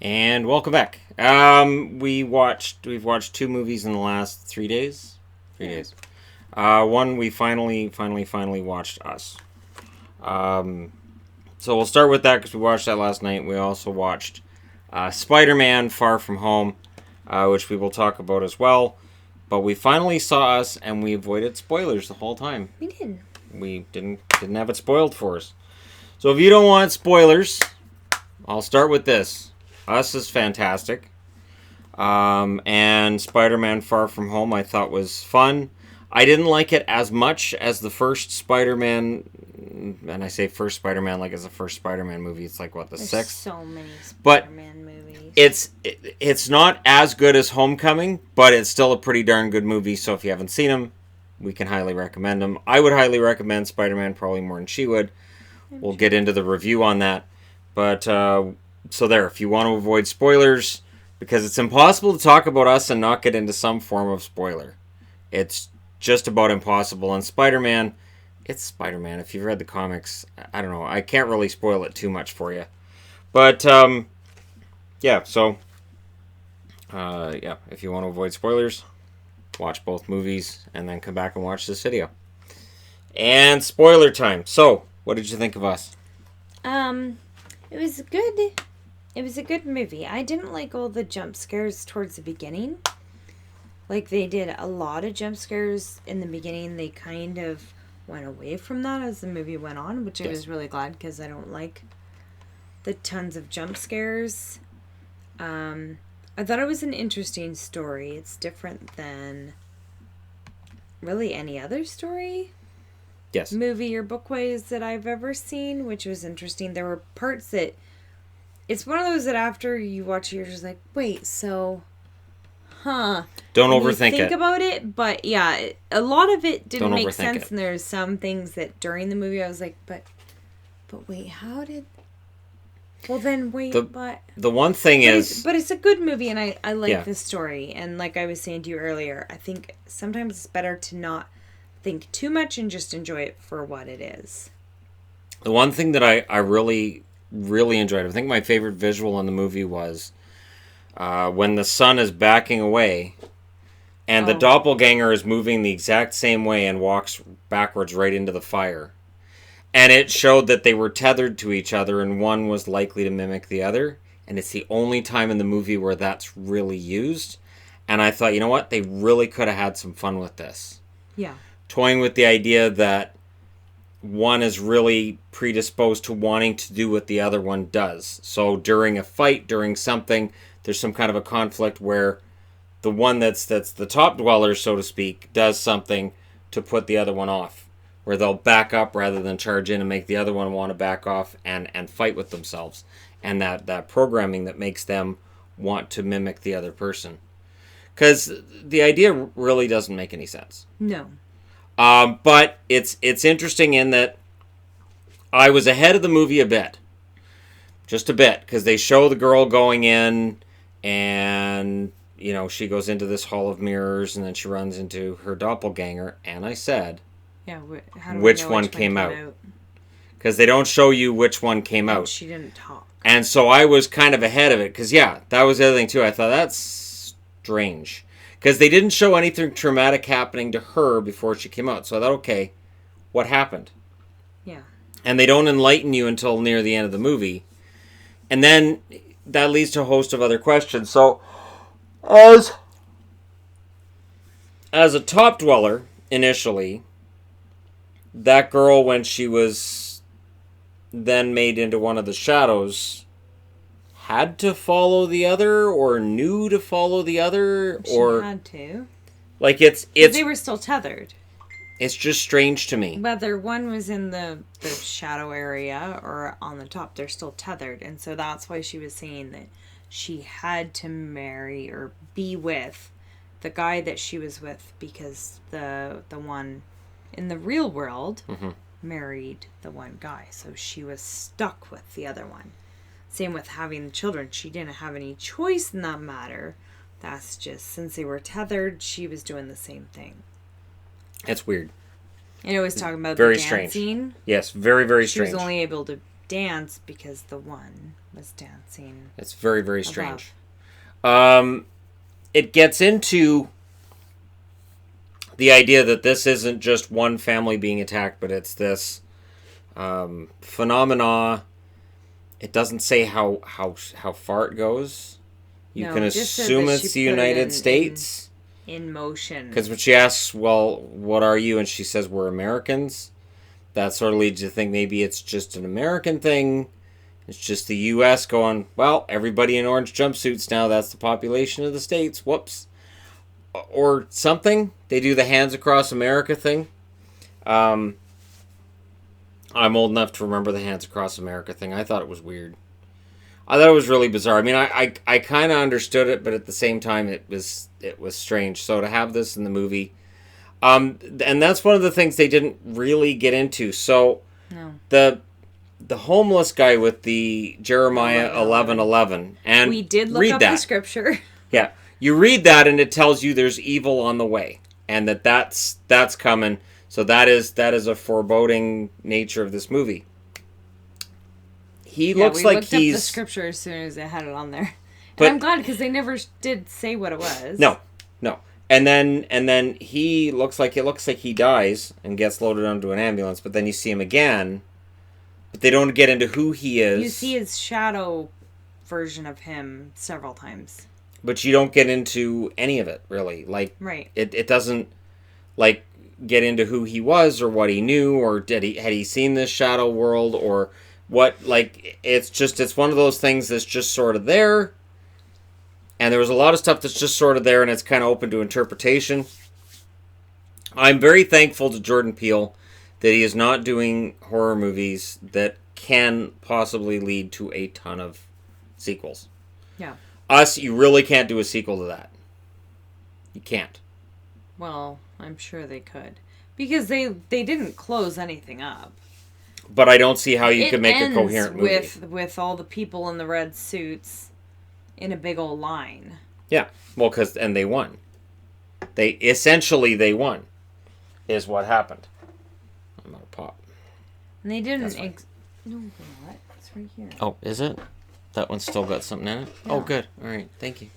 And welcome back. We've watched two movies in the last 3 days. 3 days. One we finally watched Us. So we'll start with that because we watched that last night. We also watched Spider-Man: Far From Home, which we will talk about as well. But we finally saw Us, and we avoided spoilers the whole time. We did. We didn't have it spoiled for us. So if you don't want spoilers, I'll start with this. Us is fantastic. And Spider-Man: Far From Home I thought was fun. I didn't like it as much as the first Spider-Man, and I say first Spider-Man like it's the first Spider-Man movie. It's like, what, the There's sixth? so many But Spider-Man movies. it's not as good as Homecoming, but it's still a pretty darn good movie. So if you haven't seen them, we can highly recommend them. I would highly recommend Spider-Man probably more than she would. We'll get into the review on that. But so there, if you want to avoid spoilers, because it's impossible to talk about Us and not get into some form of spoiler. It's just about impossible. And Spider-Man, it's Spider-Man. If you've read the comics, I don't know. I can't really spoil it too much for you. But, yeah, so, if you want to avoid spoilers, watch both movies and then come back and watch this video. And spoiler time. So, what did you think of Us? It was good. It was a good movie. I didn't like all the jump scares towards the beginning. Like, they did a lot of jump scares in the beginning. They kind of went away from that as the movie went on, which I was really glad because I don't like the tons of jump scares. I thought it was an interesting story. It's different than really any other story. Yes. Movie or bookways that I've ever seen, which was interesting. There were parts that it's one of those that after you watch it, you're just like, wait, so, Don't when overthink you think about it, but yeah, a lot of it didn't Don't make overthink sense, it. and there's some things that during the movie I was like, but wait, how did? Well, then wait, The one thing is, but it's a good movie, and I like Yeah. this story, and like I was saying to you earlier, I think sometimes it's better to not think too much and just enjoy it for what it is. the one thing that I really enjoyed, I think my favorite visual in the movie was when the sun is backing away and the doppelganger is moving the exact same way and walks backwards right into the fire. And it showed that they were tethered to each other and one was likely to mimic the other. And it's the only time in the movie where that's really used. And I thought, you know what? They really could have had some fun with this. Yeah. Toying with the idea that one is really predisposed to wanting to do what the other one does. So during a fight, during something, there's some kind of a conflict where the one that's the top dweller, so to speak, does something to put the other one off. Where they'll back up rather than charge in and make the other one want to back off and fight with themselves. And that programming that makes them want to mimic the other person. Because the idea really doesn't make any sense. No. But it's interesting in that I was ahead of the movie a bit. Just a bit. Because they show the girl going in and, you know, she goes into this hall of mirrors and then she runs into her doppelganger. And I said, Yeah, how do we which know one came out? Because they don't show you which one came out. She didn't talk. And so I was kind of ahead of it. Because, yeah, that was the other thing, too. I thought, that's strange. Because they didn't show anything traumatic happening to her before she came out. So I thought, okay, what happened? Yeah. And they don't enlighten you until near the end of the movie. And then that leads to a host of other questions. So, as a top dweller, initially, that girl, when she was then made into one of the shadows, had to follow the other or knew to follow the other, or She had to. like Because they were still tethered. it's just strange to me. Whether one was in the shadow area or on the top, they're still tethered. And so that's why she was saying that she had to marry or be with the guy that she was with, because the one in the real world married the one guy. So she was stuck with the other one. Same with having children. She didn't have any choice in that matter. That's just, since they were tethered, she was doing the same thing. It's weird. And it was talking about Very the dancing. strange. Yes, very, very strange. She was only able to dance because the one was dancing. It's very, very strange. It gets into the idea that this isn't just one family being attacked, but it's this phenomena. It doesn't say how far it goes. You can assume it's the United States. In motion. Because when she asks, well, what are you? And she says, we're Americans. That sort of leads you to think maybe it's just an American thing. It's just the U.S. going, well, everybody in orange jumpsuits now. That's the population of the States. Whoops. Or something. They do the hands across America thing. I'm old enough to remember the hands across America thing. I thought it was weird. I thought it was really bizarre. I mean, I kind of understood it, but at the same time, it was strange. So to have this in the movie, and that's one of the things they didn't really get into. So no. The homeless guy with the Jeremiah 11:11, and we did look up the scripture. Yeah, you read that, and it tells you there's evil on the way, and that's coming. So that is a foreboding nature of this movie. He looks like he's... We looked up the scripture as soon as they had it on there. But I'm glad, because they never did say what it was. No. And then he looks like he dies and gets loaded onto an ambulance, but then you see him again, but they don't get into who he is. You see his shadow version of him several times. But you don't get into any of it, really. Like, right. It doesn't, like, get into who he was or what he knew, or had he seen this shadow world, or what, like, it's one of those things that's just sort of there, and there was a lot of stuff that's just sort of there, and it's kind of open to interpretation. I'm very thankful to Jordan Peele that he is not doing horror movies that can possibly lead to a ton of sequels. Yeah. Us, you really can't do a sequel to that. You can't. Well, I'm sure they could. Because they didn't close anything up. But I don't see how you could make a coherent movie. With all the people in the red suits in a big old line. Yeah. Well, and they won. They won. Is what happened. I'm out of pop. And they didn't... No, what? It's right here. Oh, is it? That one's still got something in it? Yeah. Oh, good. All right. Thank you.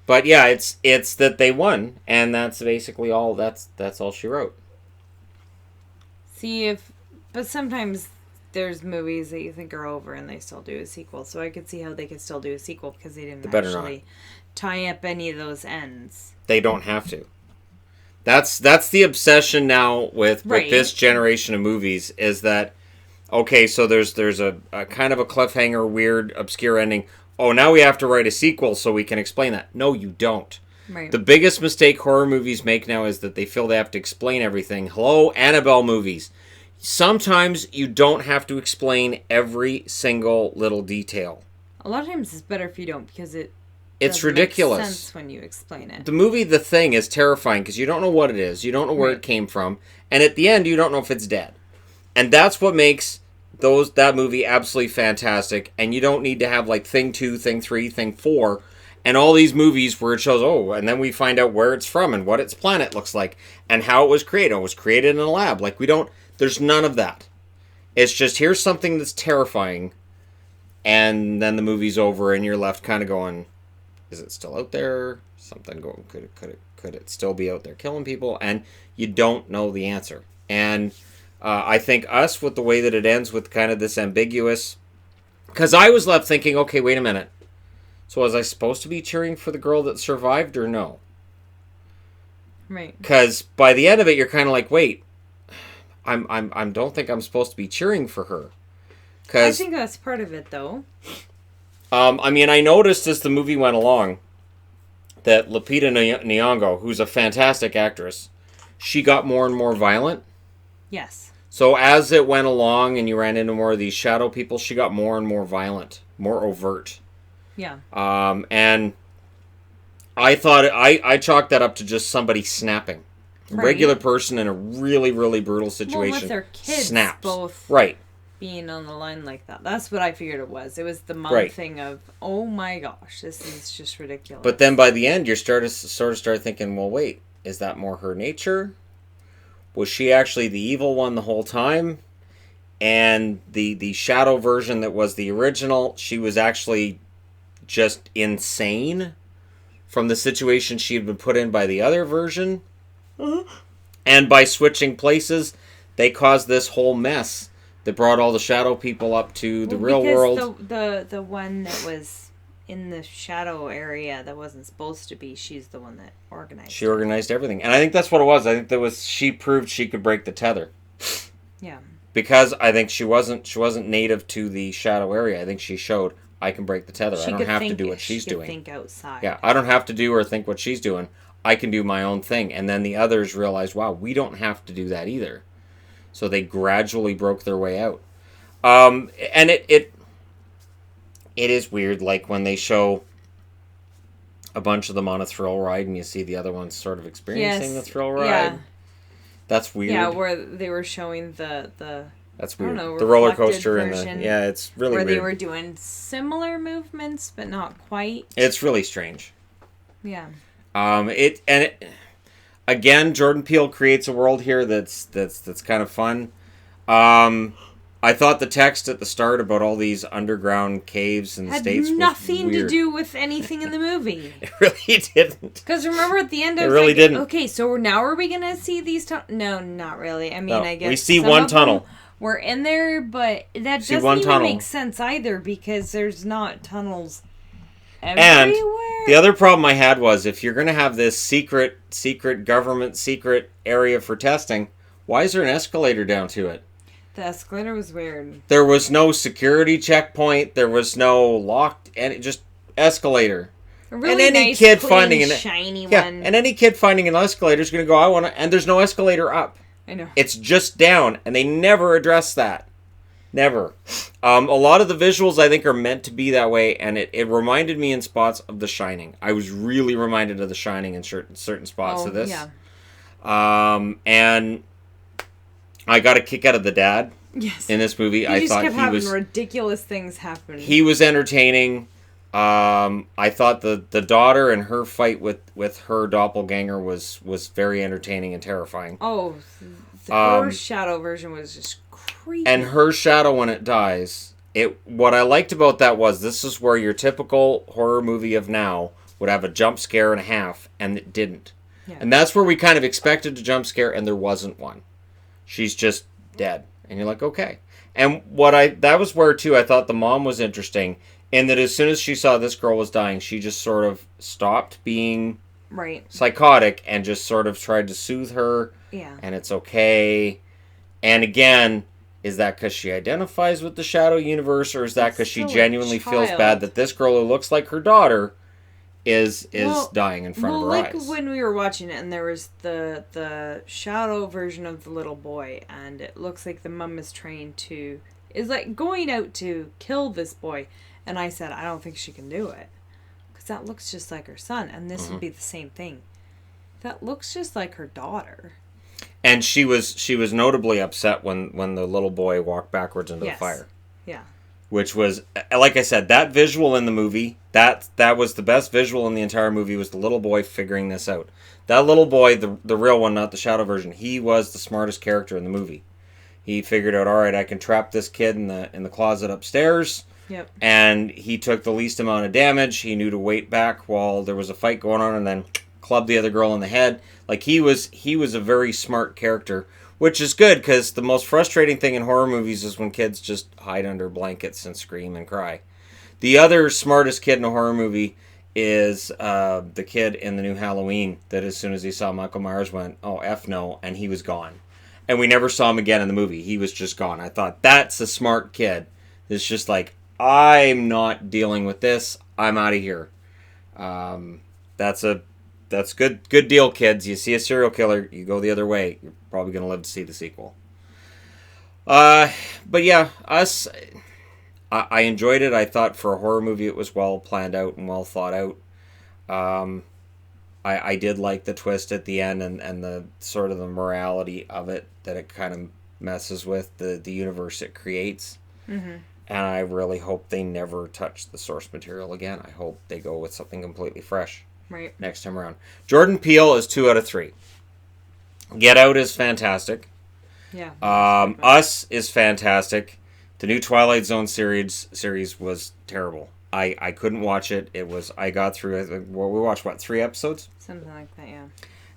But yeah, it's that they won, and that's basically all. That's all she wrote. But sometimes there's movies that you think are over, and they still do a sequel. So I could see how they could still do a sequel, because they didn't actually tie up any of those ends. They don't have to. That's the obsession now with this generation of movies, is that, okay, so there's a kind of a cliffhanger, weird, obscure ending. Oh, now we have to write a sequel so we can explain that. No, you don't. Right. The biggest mistake horror movies make now is that they feel they have to explain everything. Hello, Annabelle movies. Sometimes you don't have to explain every single little detail. A lot of times it's better if you don't, because it's ridiculous. Make sense when you explain it. The movie The Thing is terrifying because you don't know what it is. You don't know where it came from. And at the end, you don't know if it's dead. And that's what makes that movie absolutely fantastic. And you don't need to have like Thing 2, Thing 3, Thing 4, and all these movies where it shows, and then we find out where it's from and what its planet looks like and how it was created. It was created in a lab. Like, there's none of that. It's just, here's something that's terrifying, and then the movie's over and you're left kind of going, is it still out there? Something going, could it still be out there killing people? And you don't know the answer. And I think Us, with the way that it ends with kind of this ambiguous, because I was left thinking, okay, wait a minute. So was I supposed to be cheering for the girl that survived, or no? Right. Because by the end of it, you're kind of like, wait, I don't think I'm supposed to be cheering for her. I think that's part of it, though. I mean, I noticed as the movie went along that Lupita Nyong'o, who's a fantastic actress, she got more and more violent. Yes. So as it went along and you ran into more of these shadow people, she got more and more violent, more overt. Yeah. And I thought I chalked that up to just somebody snapping. A regular person in a really, really brutal situation. Well, with their kids snaps. Both being on the line like that. That's what I figured it was. It was the mom thing of, oh my gosh, this is just ridiculous. But then by the end, you sort of start thinking, well, wait, is that more her nature? Was she actually the evil one the whole time? And the Shadow version that was the original, she was actually just insane from the situation she had been put in by the other version. And by switching places, they caused this whole mess that brought all the Shadow people up to the real world. The one that was in the shadow area that wasn't supposed to be, she's the one that organized. She organized everything, and I think that's what it was. I think that was she proved she could break the tether. Yeah. Because I think she wasn't native to the shadow area. I think she showed I can break the tether. I don't have to do what she's doing. Think outside. Yeah, I don't have to do or think what she's doing. I can do my own thing. And then the others realized, wow, we don't have to do that either. So they gradually broke their way out. And it is weird, like when they show a bunch of them on a thrill ride and you see the other ones sort of experiencing the thrill ride. Yeah. That's weird. Yeah, where they were showing the that's weird. The roller coaster and it's really where weird. They were doing similar movements but not quite. It's really strange. Yeah. Again, Jordan Peele creates a world here that's kind of fun. I thought the text at the start about all these underground caves and states had nothing to do with anything in the movie. It really didn't. Because remember at the end, it really didn't. Okay, so now are we gonna see these? No, not really. I mean, I guess we see one tunnel. We're in there, but that doesn't even make sense either because there's not tunnels everywhere. And the other problem I had was if you're gonna have this secret government secret area for testing, why is there an escalator down to it? The escalator was weird. There was no security checkpoint. There was no locked, and just escalator. A really and any nice, kid clean, finding an shiny one. And any kid finding an escalator is going to go, I want to. And there's no escalator up. I know. It's just down, and they never address that. Never. A lot of the visuals I think are meant to be that way, and it reminded me in spots of The Shining. I was really reminded of The Shining in certain spots of this. Yeah. And I got a kick out of the dad. Yes. In this movie, I thought kept having ridiculous things happen. He was entertaining. I thought the daughter and her fight with her doppelganger was very entertaining and terrifying. Oh, her shadow version was just creepy. And her shadow when it dies. What I liked about that was this is where your typical horror movie of now would have a jump scare and a half, and it didn't. Yeah. And that's where we kind of expected a jump scare, and there wasn't one. She's just dead. And you're like, okay. And that was where, too, I thought the mom was interesting, in that as soon as she saw this girl was dying, she just sort of stopped being psychotic and just sort of tried to soothe her. Yeah. And it's okay. And again, is that because she identifies with the shadow universe, or is that because she genuinely feels bad that this girl who looks like her daughter is dying in front of her eyes? Like when we were watching it and there was the shadow version of the little boy, and it looks like the mom is like going out to kill this boy, and I said I don't think she can do it because that looks just like her son, and this would be the same thing. That looks just like her daughter. And she was notably upset when the little boy walked backwards into the fire. Yeah. Which was, like I said, that visual in the movie, that was the best visual in the entire movie, was the little boy figuring this out. That little boy, the real one, not the shadow version, he was the smartest character in the movie. He figured out, all right, I can trap this kid in the closet upstairs. Yep. And he took the least amount of damage. He knew to wait back while there was a fight going on and then club the other girl in the head. Like, he was a very smart character. Which is good, because the most frustrating thing in horror movies is when kids just hide under blankets and scream and cry. The other smartest kid in a horror movie is the kid in the new Halloween that as soon as he saw Michael Myers went, oh, F no, and he was gone. And we never saw him again in the movie. He was just gone. I thought, that's a smart kid. It's just like, I'm not dealing with this. I'm out of here. That's good deal, kids. You see a serial killer, you go the other way. You're probably going to live to see the sequel. But yeah, I enjoyed it. I thought for a horror movie it was well planned out and well thought out. I did like the twist at the end and the sort of the morality of it, that it kind of messes with the universe it creates. Mm-hmm. And I really hope they never touch the source material again. I hope they go with something completely fresh. Right. Next time around. Jordan Peele is 2 out of 3. Get Out is fantastic. Yeah. That's a good one. Us is fantastic. The new Twilight Zone series was terrible. I couldn't watch it. I got through it. Well, we watched what, 3 episodes, Something like that, yeah.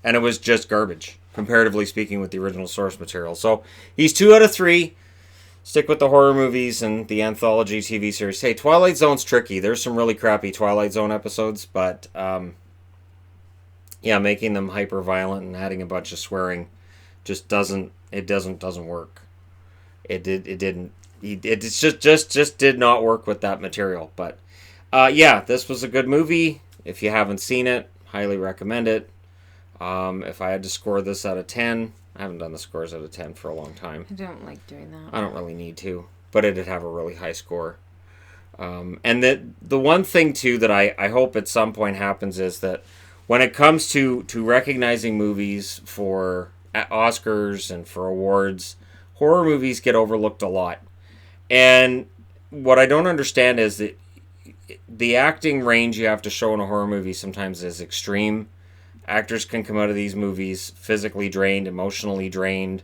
and it was just garbage, comparatively speaking, with the original source material. So he's 2 out of 3. Stick with the horror movies and the anthology TV series. Hey, Twilight Zone's tricky. There's some really crappy Twilight Zone episodes, but yeah, making them hyper violent and adding a bunch of swearing just doesn't work. It didn't. It just did not work with that material. But yeah, this was a good movie. If you haven't seen it, highly recommend it. If I had to score this out of 10, I haven't done the scores out of 10 for a long time. I don't like doing that. I don't really need to, but it'd have a really high score. And the one thing too that I hope at some point happens is that when it comes to recognizing movies for Oscars and for awards, horror movies get overlooked a lot. And what I don't understand is that the acting range you have to show in a horror movie sometimes is extreme. Actors can come out of these movies physically drained, emotionally drained.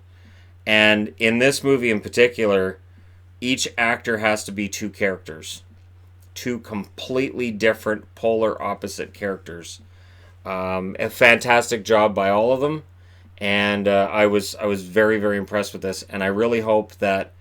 And in this movie in particular, each actor has to be 2 characters. 2 completely different, polar opposite characters. A fantastic job by all of them. And I was very, very impressed with this. And I really hope that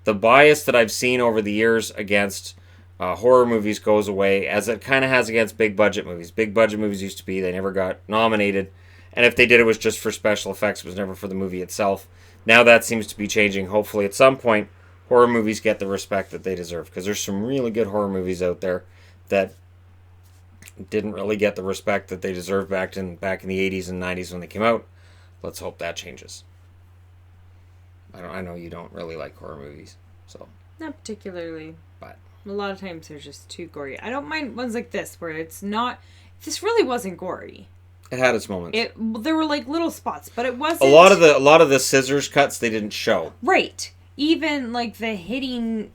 the bias that I've seen over the years against horror movies goes away, as it kind of has against big budget movies. Big budget movies used to be, they never got nominated. And if they did, it was just for special effects. It was never for the movie itself. Now that seems to be changing. Hopefully at some point, horror movies get the respect that they deserve. Because there's some really good horror movies out there that didn't really get the respect that they deserved back in the 80s and 90s when they came out. Let's hope that changes. I know you don't really like horror movies, so. Not particularly. But a lot of times they're just too gory. I don't mind ones like this where it's not. This really wasn't gory. it had its moments. There were like little spots, but it wasn't. A lot of the scissors cuts they didn't show. Right. Even like the hitting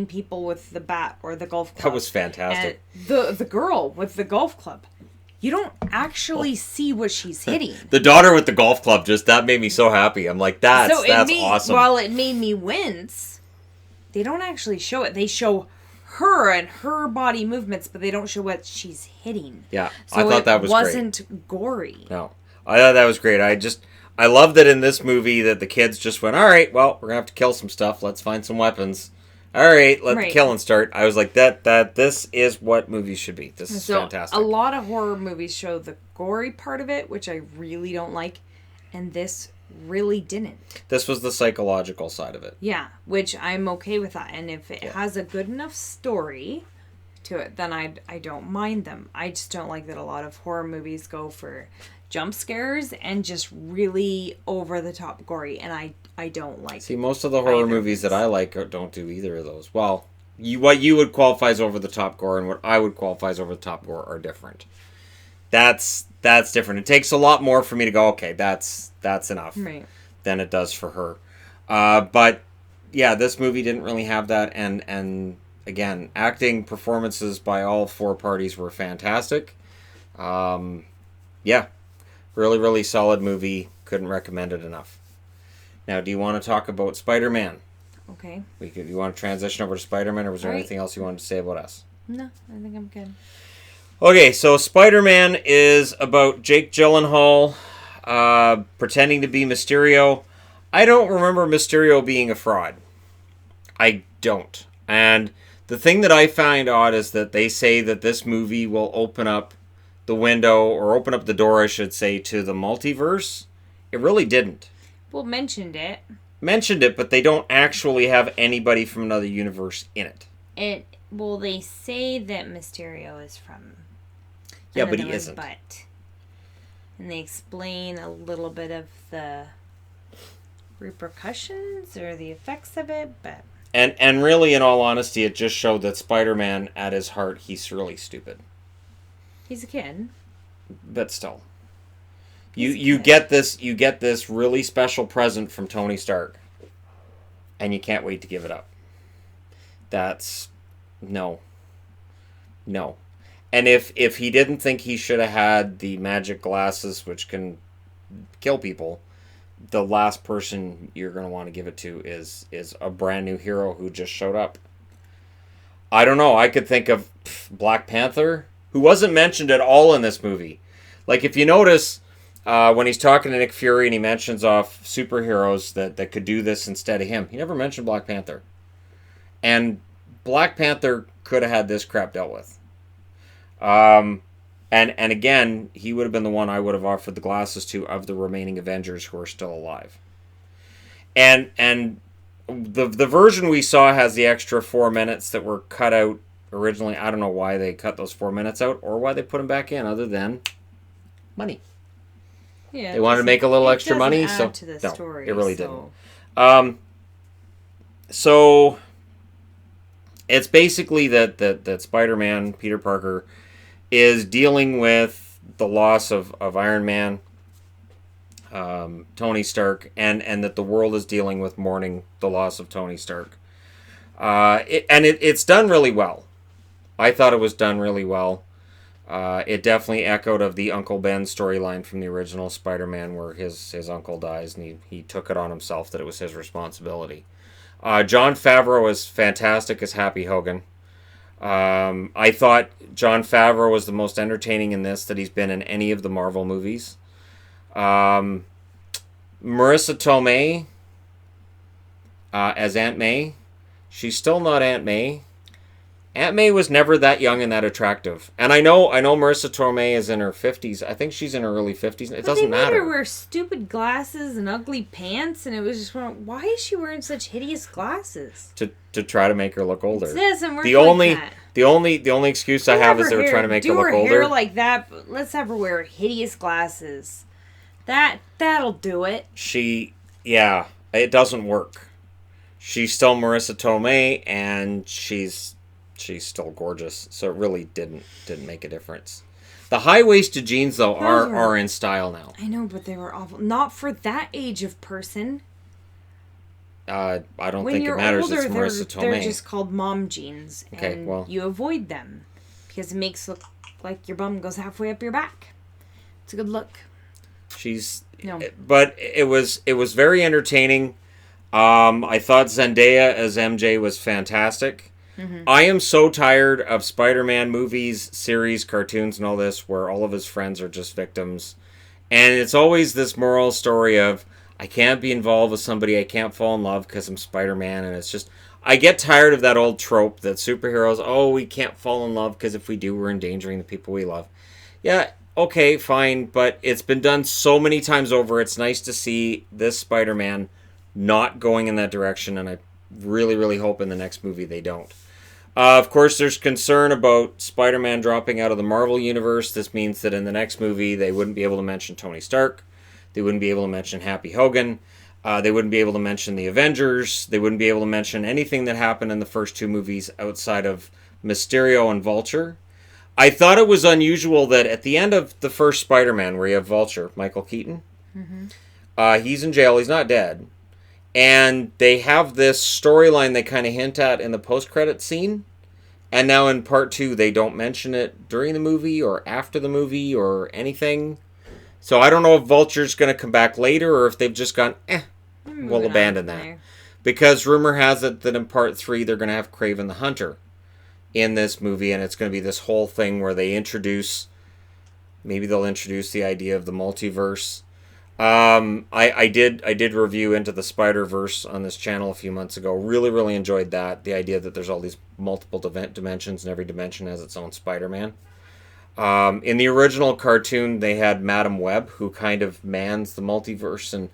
people with the bat or the golf club. That was fantastic. And the girl with the golf club. You don't actually see what she's hitting. The daughter with the golf club, that made me so happy. I'm like, that's awesome. While it made me wince, they don't actually show it. They show her and her body movements, but they don't show what she's hitting. Yeah, so I thought that was great. It wasn't gory. No, I thought that was great. I love that in this movie that the kids just went, all right, well, we're going to have to kill some stuff. Let's find some weapons. All right, let the killing start. I was like, this is what movies should be. This is fantastic. A lot of horror movies show the gory part of it, which I really don't like, and this really didn't. This was the psychological side of it. Yeah, which I'm okay with that. And if it has a good enough story to it, then I don't mind them. I just don't like that a lot of horror movies go for jump scares and just really over the top gory, and I don't like. See, most of the horror movies that I like don't do either of those. Well, what you would qualify as over the top gore and what I would qualify as over the top gore are different. That's different. It takes a lot more for me to go, okay, that's enough, right, than it does for her. But yeah, this movie didn't really have that, and again, acting performances by all 4 parties were fantastic. Yeah, really, really solid movie. Couldn't recommend it enough. Now, do you want to talk about Spider-Man? Okay. You want to transition over to Spider-Man, or was there anything else you wanted to say about us? No, I think I'm good. Okay, so Spider-Man is about Jake Gyllenhaal pretending to be Mysterio. I don't remember Mysterio being a fraud. I don't. And the thing that I find odd is that they say that this movie will open up the window, or open up the door, I should say, to the multiverse. It really didn't. Well, mentioned it, but they don't actually have anybody from another universe in it. Well, they say that Mysterio is from. Yeah, but he isn't. And they explain a little bit of the repercussions or the effects of it, but. And really, in all honesty, it just showed that Spider-Man, at his heart, he's really stupid. He's a kid. But still. You get this really special present from Tony Stark, and you can't wait to give it up. That's no. And if he didn't think he should have had the magic glasses which can kill people, the last person you're going to want to give it to is a brand new hero who just showed up. I don't know. I could think of Black Panther, who wasn't mentioned at all in this movie. Like, if you notice, when he's talking to Nick Fury and he mentions off superheroes that could do this instead of him, he never mentioned Black Panther. And Black Panther could have had this crap dealt with. And again, he would have been the one I would have offered the glasses to of the remaining Avengers who are still alive. And the version we saw has the extra 4 minutes that were cut out originally. I don't know why they cut those 4 minutes out or why they put them back in, other than money. Yeah, they wanted to make a little extra money, add so to the no, story, it really so. didn't. So it's basically that Spider-Man, Peter Parker, is dealing with the loss of Iron Man, Tony Stark, and that the world is dealing with mourning the loss of Tony Stark. It's done really well. I thought it was done really well. It definitely echoed of the Uncle Ben storyline from the original Spider-Man, where his uncle dies and he took it on himself that it was his responsibility. Jon Favreau is fantastic as Happy Hogan. I thought Jon Favreau was the most entertaining in this that he's been in any of the Marvel movies. Marissa Tomei as Aunt May. She's still not Aunt May. Aunt May was never that young and that attractive. And I know Marissa Tomei is in her 50s. I think she's in her early 50s. It doesn't matter. They made her wear stupid glasses and ugly pants, and it was just, why is she wearing such hideous glasses? To try to make her look older. It doesn't work the like only that. the only excuse I have is they were trying to make her look older. Do her hair like that, but let's have her wear hideous glasses. That'll do it. Yeah, it doesn't work. She's still Marissa Tomei, and she's still gorgeous, so it really didn't make a difference. The high-waisted jeans, though, are in style now. I know, but they were awful. Not for that age of person. I don't think it matters. It's Marissa Tomei. They're just called mom jeans, okay, and well, you avoid them because it makes it look like your bum goes halfway up your back. It's a good look. But it was very entertaining. I thought Zendaya as MJ was fantastic. Mm-hmm. I am so tired of Spider-Man movies, series, cartoons, and all this where all of his friends are just victims. And it's always this moral story of, I can't be involved with somebody, I can't fall in love because I'm Spider-Man. And it's just, I get tired of that old trope that superheroes, we can't fall in love because if we do, we're endangering the people we love. Yeah, okay, fine, but it's been done so many times over. It's nice to see this Spider-Man not going in that direction, and I really, really hope in the next movie they don't. Of course, there's concern about Spider-Man dropping out of the Marvel Universe. This means that in the next movie, they wouldn't be able to mention Tony Stark. They wouldn't be able to mention Happy Hogan. They wouldn't be able to mention the Avengers. They wouldn't be able to mention anything that happened in the first two movies outside of Mysterio and Vulture. I thought it was unusual that at the end of the first Spider-Man, where you have Vulture, Michael Keaton, he's in jail. He's not dead. And they have this storyline they kind of hint at in the post-credit scene. And now in part 2, they don't mention it during the movie or after the movie or anything. So I don't know if Vulture's going to come back later or if they've just gone, we'll abandon that. Because rumor has it that in part 3, they're going to have Kraven the Hunter in this movie. And it's going to be this whole thing where they maybe they'll introduce the idea of the multiverse. I did review Into the Spider-Verse on this channel a few months ago. Really, really enjoyed that. The idea that there's all these multiple dimensions and every dimension has its own Spider-Man. In the original cartoon, they had Madam Web, who kind of mans the multiverse and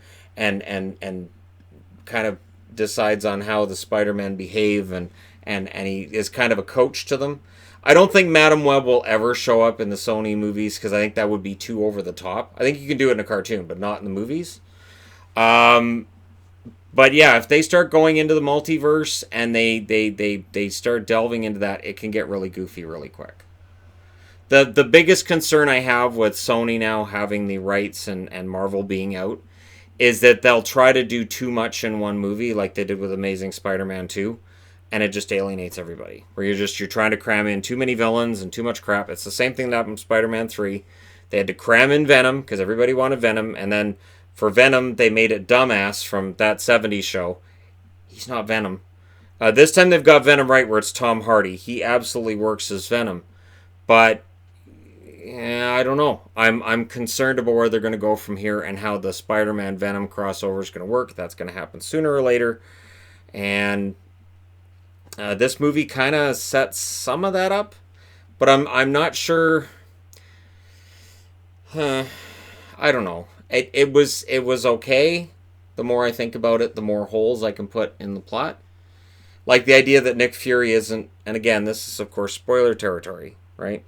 kind of decides on how the Spider-Man behave, and he is kind of a coach to them. I don't think Madam Web will ever show up in the Sony movies because I think that would be too over the top. I think you can do it in a cartoon, but not in the movies. But yeah, if they start going into the multiverse and they start delving into that, it can get really goofy really quick. The biggest concern I have with Sony now having the rights and Marvel being out is that they'll try to do too much in one movie like they did with Amazing Spider-Man 2. And it just alienates everybody. Where you're trying to cram in too many villains and too much crap. It's the same thing that happened with Spider-Man 3. They had to cram in Venom because everybody wanted Venom. And then For Venom, they made it Dumbass from that 70s show. He's not Venom. This time they've got Venom right where it's Tom Hardy. He absolutely works as Venom. But yeah, I don't know. I'm concerned about where they're going to go from here and how the Spider-Man Venom crossover is going to work. That's going to happen sooner or later. And this movie kind of sets some of that up, but I'm not sure. I don't know. It was okay. The more I think about it, the more holes I can put in the plot. Like the idea that Nick Fury isn't, and again, this is of course spoiler territory, right?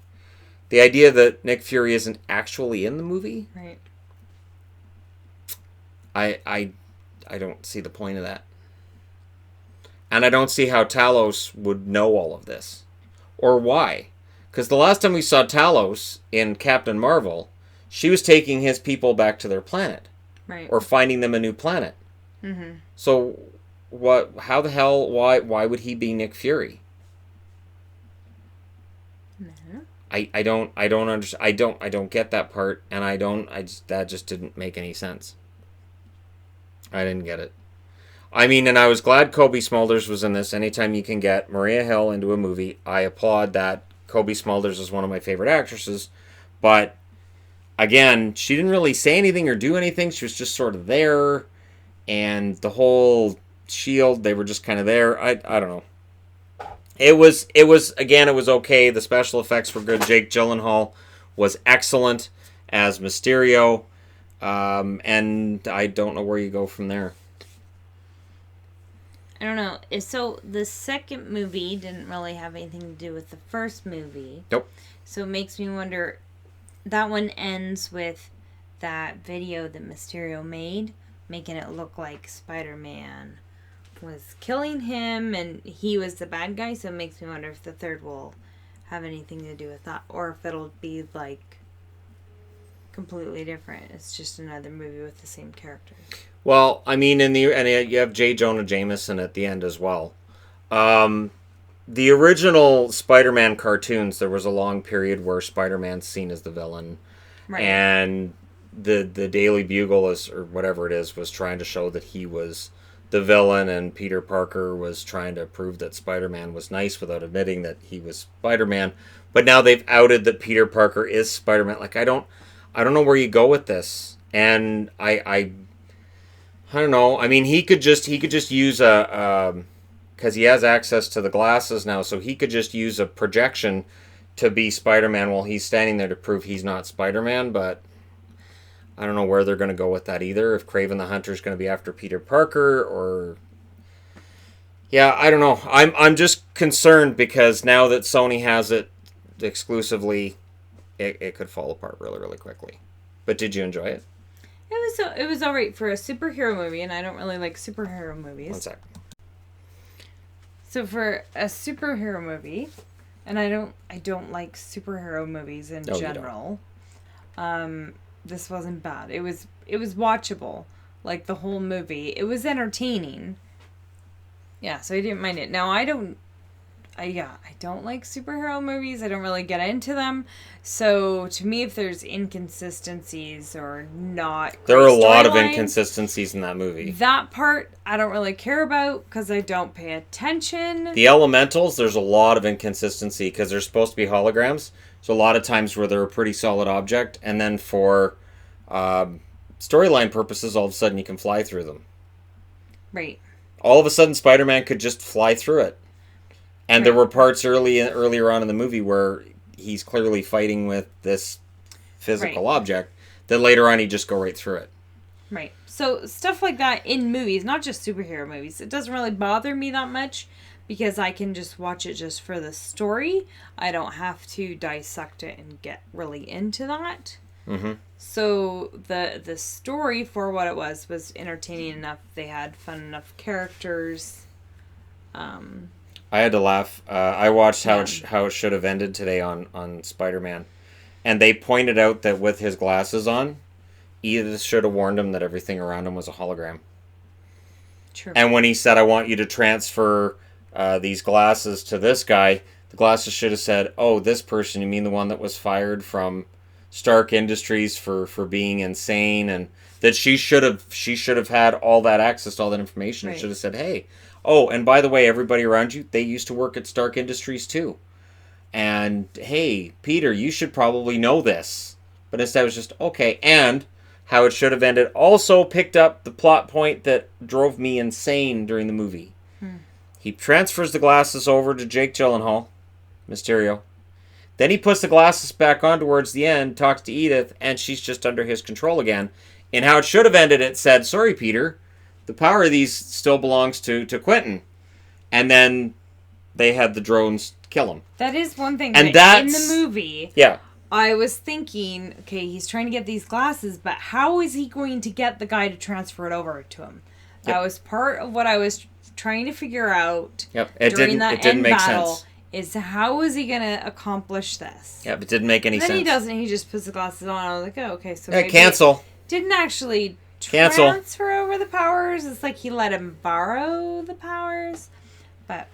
The idea that Nick Fury isn't actually in the movie, Right. I don't see the point of that. And I don't see how Talos would know all of this. Or why. Because the last time we saw Talos in Captain Marvel, she was taking his people back to their planet. Right. Or finding them a new planet. Mm-hmm. So, how the hell, why would he be Nick Fury? No. I don't understand. I don't get that part, and that just didn't make any sense. I didn't get it. I mean, and I was glad Kobe Smulders was in this. Anytime you can get Maria Hill into a movie, I applaud that. Kobe Smulders is one of my favorite actresses. But, again, she didn't really say anything or do anything. She was just sort of there. And the whole shield, they were just kind of there. I don't know. It was okay. The special effects were good. Jake Gyllenhaal was excellent as Mysterio. And I don't know where you go from there. I don't know. So the second movie didn't really have anything to do with the first movie. Nope. So it makes me wonder. That one ends with that video that Mysterio made, making it look like Spider-Man was killing him and he was the bad guy. So it makes me wonder if the third will have anything to do with that, or if it'll be like completely different. It's just another movie with the same characters. Well, I mean, and you have J. Jonah Jameson at the end as well. The original Spider-Man cartoons, there was a long period where Spider-Man's seen as the villain, Right. and the Daily Bugle or whatever it is was trying to show that he was the villain, and Peter Parker was trying to prove that Spider-Man was nice without admitting that he was Spider-Man. But now they've outed that Peter Parker is Spider-Man. Like I don't know where you go with this, and I don't know. I mean, he could just use because he has access to the glasses now, so he could just use a projection to be Spider-Man while he's standing there to prove he's not Spider-Man. But I don't know where they're going to go with that either. If Kraven the Hunter is going to be after Peter Parker, or yeah, I don't know. I'm just concerned because now that Sony has it exclusively, it could fall apart really, really quickly. But did you enjoy it? It was alright for a superhero movie, and I don't really like superhero movies. One sec. So for a superhero movie, and I don't like superhero movies in general. This wasn't bad. It was watchable, like the whole movie. It was entertaining. Yeah, so I didn't mind it. Now I don't like superhero movies. I don't really get into them. So to me, if there's inconsistencies or not, there are a lot of inconsistencies in that movie. That part I don't really care about because I don't pay attention. The Elementals, there's a lot of inconsistency because they're supposed to be holograms. So a lot of times where they're a pretty solid object, and then for storyline purposes, all of a sudden you can fly through them. Right. All of a sudden, Spider-Man could just fly through it. And there were parts earlier on in the movie where he's clearly fighting with this physical object that later on he'd just go right through it. Right. So stuff like that in movies, not just superhero movies, it doesn't really bother me that much because I can just watch it just for the story. I don't have to dissect it and get really into that. Mm-hmm. So the story for what it was entertaining enough. They had fun enough characters. I had to laugh. I watched how it should have ended today on Spider-Man. And they pointed out that with his glasses on, Edith should have warned him that everything around him was a hologram. True. And when he said, I want you to transfer these glasses to this guy, the glasses should have said, oh, this person, you mean the one that was fired from Stark Industries for being insane, and that she should have had all that access to all that information and Right. should have said, hey, oh, and by the way, everybody around you, they used to work at Stark Industries too. And hey, Peter, you should probably know this. But instead it was just, okay, and how it should have ended also picked up the plot point that drove me insane during the movie. He transfers the glasses over to Jake Gyllenhaal, Mysterio. Then he puts the glasses back on towards the end, talks to Edith, and she's just under his control again. And how it should have ended, it said, sorry, Peter, the power of these still belongs to Quentin. And then they had the drones kill him. That is one thing. And that in that's... the movie, Yeah. I was thinking, okay, he's trying to get these glasses, but how is he going to get the guy to transfer it over to him? That was part of what I was trying to figure out during that end battle. Sense. Is how is he going to accomplish this? Yeah, it didn't make any sense. Then he doesn't. He just puts the glasses on. I was like, oh, okay. So yeah, cancel. Didn't actually Cancel. transfer over the powers. It's like he let him borrow the powers. But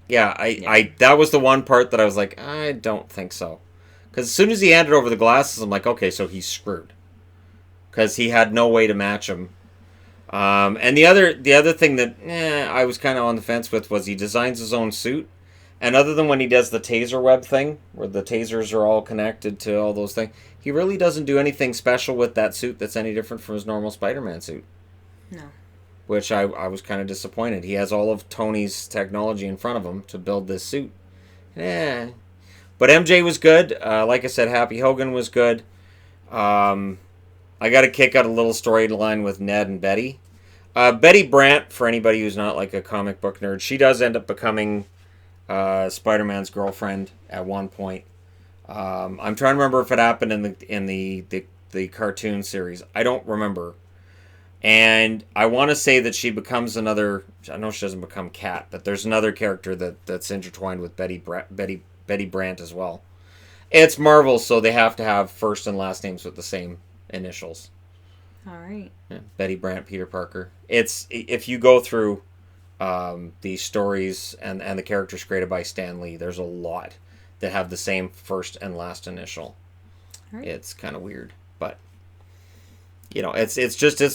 yeah, I that was the one part that I was like, I don't think so. Because as soon as he handed over the glasses, I'm like, okay, so he's screwed. Because he had no way to match him. And the other thing that I was kind of on the fence with was he designs his own suit. And other than when he does the taser web thing, where the tasers are all connected to all those things, he really doesn't do anything special with that suit that's any different from his normal Spider-Man suit. no. Which I was kind of disappointed. He has all of Tony's technology in front of him to build this suit. Yeah. But MJ was good. Like I said, Happy Hogan was good. I got a kick out of a little storyline with Ned and Betty. Betty Brant, for anybody who's not like a comic book nerd, she does end up becoming Spider-Man's girlfriend at one point. I'm trying to remember if it happened in the cartoon series. I don't remember. And I want to say that she becomes another. I know she doesn't become Cat, but there's another character that's intertwined with Betty Brant as well. It's Marvel, so they have to have first and last names with the same initials. All right. Yeah, Betty Brant, Peter Parker. It's if you go through the stories and the characters created by Stan Lee, there's a lot that have the same first and last initial. Right. It's kind of weird, but it's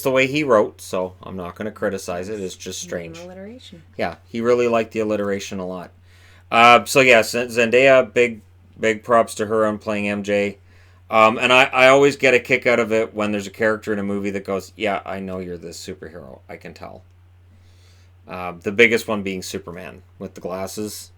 the way he wrote, so I'm not going to criticize it. It's just strange. Alliteration. Yeah, he really liked the alliteration a lot. So yeah, Zendaya, big props to her on playing MJ. And I always get a kick out of it when there's a character in a movie that goes, yeah, I know you're this superhero. I can tell. The biggest one being Superman with the glasses.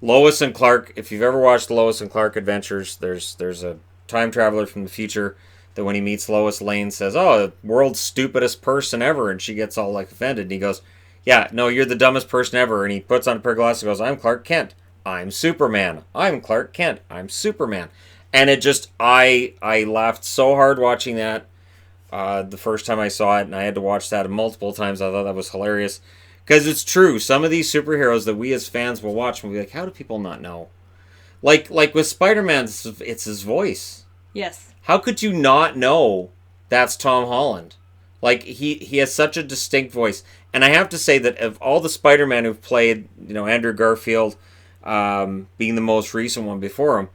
Lois and Clark. If you've ever watched Lois and Clark Adventures, there's a time traveler from the future that when he meets Lois Lane says, "Oh, the world's stupidest person ever," and she gets all like offended. And he goes, "Yeah, no, you're the dumbest person ever." And he puts on a pair of glasses and goes, "I'm Clark Kent. I'm Superman. I'm Clark Kent. I'm Superman." And it just I laughed so hard watching that. The first time I saw it, and I had to watch that multiple times. I thought that was hilarious. Because it's true. Some of these superheroes that we as fans will watch and we'll be like, how do people not know? Like with Spider-Man, it's his voice. Yes. How could you not know that's Tom Holland? Like, he has such a distinct voice. And I have to say that of all the Spider-Man who've played, Andrew Garfield being the most recent one before him,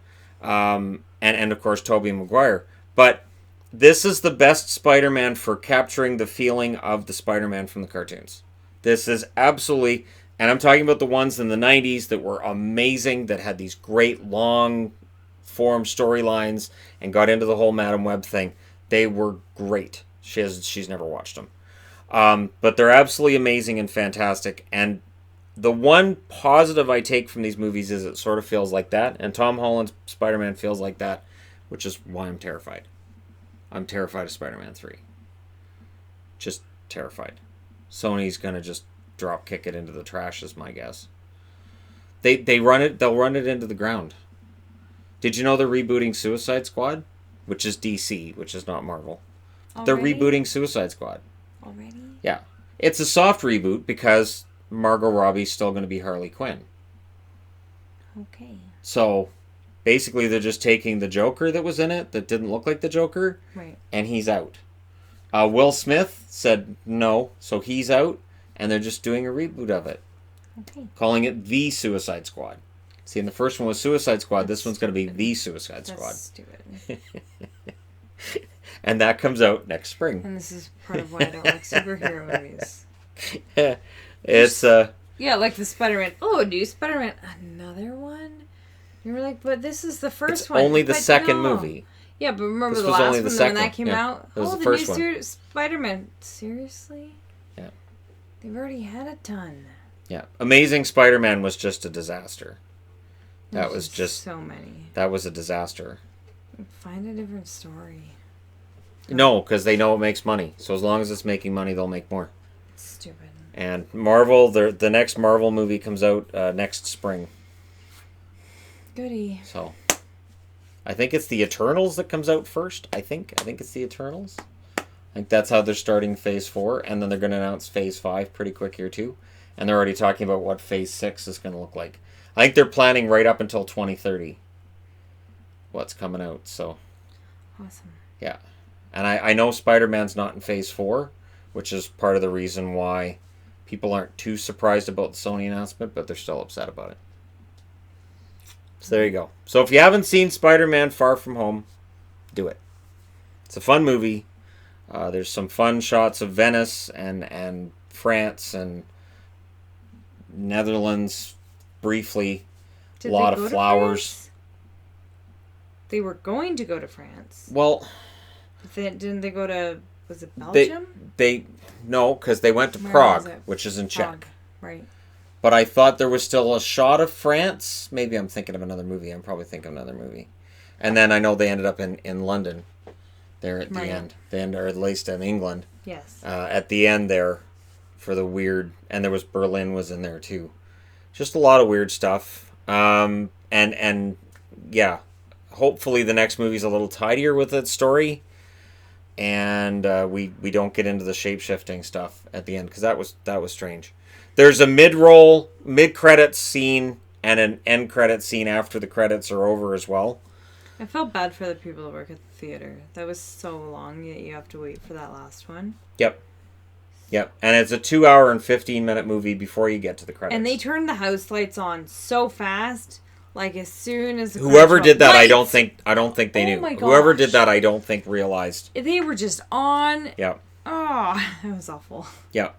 and of course Tobey Maguire. But this is the best Spider-Man for capturing the feeling of the Spider-Man from the cartoons. This is absolutely, and I'm talking about the ones in the 90s that were amazing, that had these great long form storylines and got into the whole Madam Web thing. They were great. She's never watched them. But they're absolutely amazing and fantastic. And the one positive I take from these movies is it sort of feels like that. And Tom Holland's Spider-Man feels like that, which is why I'm terrified. I'm terrified of Spider-Man 3. Just terrified. Sony's going to just drop kick it into the trash is my guess. They'll run it into the ground. Did you know they're rebooting Suicide Squad? Which is DC, which is not Marvel. They're rebooting Suicide Squad. Already? Yeah. It's a soft reboot because Margot Robbie's still going to be Harley Quinn. Okay. So, basically they're just taking the Joker that was in it that didn't look like the Joker, right, and he's out. Will Smith said no, so he's out, and they're just doing a reboot of it. Okay. Calling it The Suicide Squad. See, and the first one was Suicide Squad. That's This one's going to be stupid. The Suicide That's Squad. stupid. And that comes out next spring. And this is part of why I don't like superhero movies. It's, Yeah, like the Spider-Man. Oh, new Spider-Man. Another one? You were like, but this is the first it's one. only the But second no. movie. Yeah, but remember This the was last only the one second when that one. came Yeah. out? It was Oh, the the first new one. Spider-Man. Seriously? Yeah. They've already had a ton. Yeah. Amazing Spider-Man was just a disaster. That There's was just... so many. That was a disaster. Find a different story. No, because they know it makes money. So as long as it's making money, they'll make more. Stupid. And Marvel, the next Marvel movie comes out next spring. Goody. So, I think it's the Eternals that comes out first. I think it's the Eternals. I think that's how they're starting Phase 4, and then they're going to announce Phase 5 pretty quick here too. And they're already talking about what Phase 6 is going to look like. I think they're planning right up until 2030 what's coming out. So, Awesome. yeah. And I know Spider-Man's not in Phase 4, which is part of the reason why people aren't too surprised about the Sony announcement, but they're still upset about it. So there you go. So if you haven't seen Spider-Man Far From Home, do it. It's a fun movie. There's some fun shots of Venice and France and Netherlands briefly. A lot of flowers. They were going to go to France. Well... Didn't they go to, was it Belgium? No, because they went to Where Prague, was it? which is in Czech. Right. But I thought there was still a shot of France. Maybe I'm thinking of another movie. I'm probably thinking of another movie. And then I know they ended up in London there at the end. Or at least in England. Yes. At the end there for the weird... And there was Berlin was in there too. Just a lot of weird stuff. And yeah, hopefully the next movie's a little tidier with its story. And we don't get into the shape-shifting stuff at the end, because that was strange. There's a mid-credits scene and an end credit scene after the credits are over as well. I felt bad for the people that work at the theater. That was so long that you have to wait for that last one. Yep. And it's a 2-hour and 15-minute movie before you get to the credits. And they turned the house lights on so fast. Like as soon as whoever did that, I don't think they knew. My gosh. Whoever did that, I don't think realized. They were just on. Yeah. Oh, that was awful. Yeah.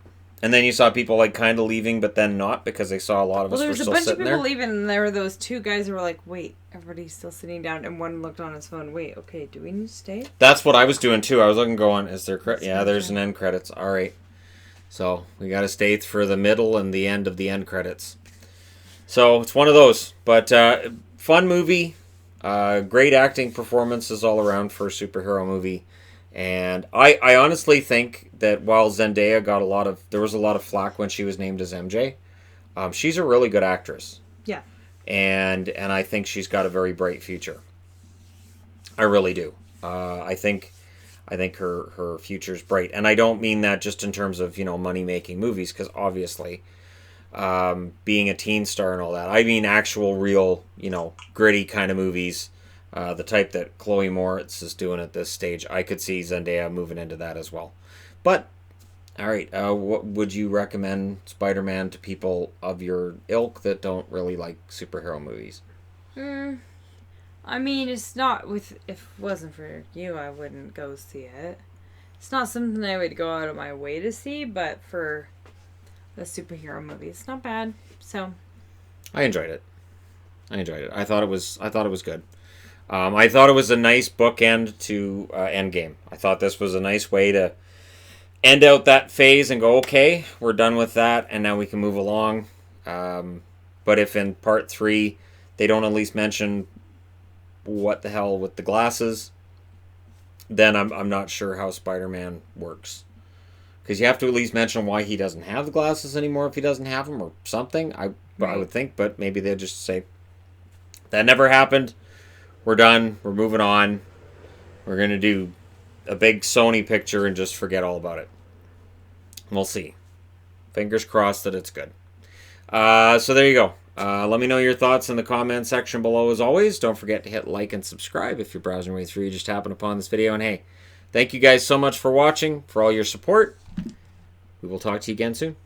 And then you saw people like kind of leaving, but then not, because they saw a lot of us were still sitting there. There was a bunch of people leaving, and there were those two guys who were like, "Wait, everybody's still sitting down," and one looked on his phone. Wait, okay, do we need to stay? That's what I was doing too. I was looking, going, "Is there yeah, there's an end credits. All right." So we got to stay for the middle and the end of the end credits. So it's one of those, but fun movie, great acting performances all around for a superhero movie, and I honestly think that while Zendaya there was a lot of flack when she was named as MJ, she's a really good actress. Yeah. And I think she's got a very bright future. I really do. I think her future's bright, and I don't mean that just in terms of money making movies, because obviously. Being a teen star and all that. I mean actual, real, gritty kind of movies. The type that Chloe Moritz is doing at this stage. I could see Zendaya moving into that as well. But, alright, what would you recommend Spider-Man to people of your ilk that don't really like superhero movies? I mean, it's not if it wasn't for you, I wouldn't go see it. It's not something I would go out of my way to see, but for the superhero movie, it's not bad. So I enjoyed it. I thought it was good. I thought it was a nice bookend to Endgame. I thought this was a nice way to end out that phase and go, okay, we're done with that, and now we can move along. But if in part 3 they don't at least mention what the hell with the glasses, then I'm not sure how Spider-Man works. Because you have to at least mention why he doesn't have the glasses anymore if he doesn't have them, or something. I would think, but maybe they'll just say, that never happened. We're done. We're moving on. We're going to do a big Sony picture and just forget all about it. We'll see. Fingers crossed that it's good. So there you go. Let me know your thoughts in the comment section below as always. Don't forget to hit like and subscribe if you're browsing way through. You just happen upon this video. And hey, thank you guys so much for watching, for all your support. We will talk to you again soon.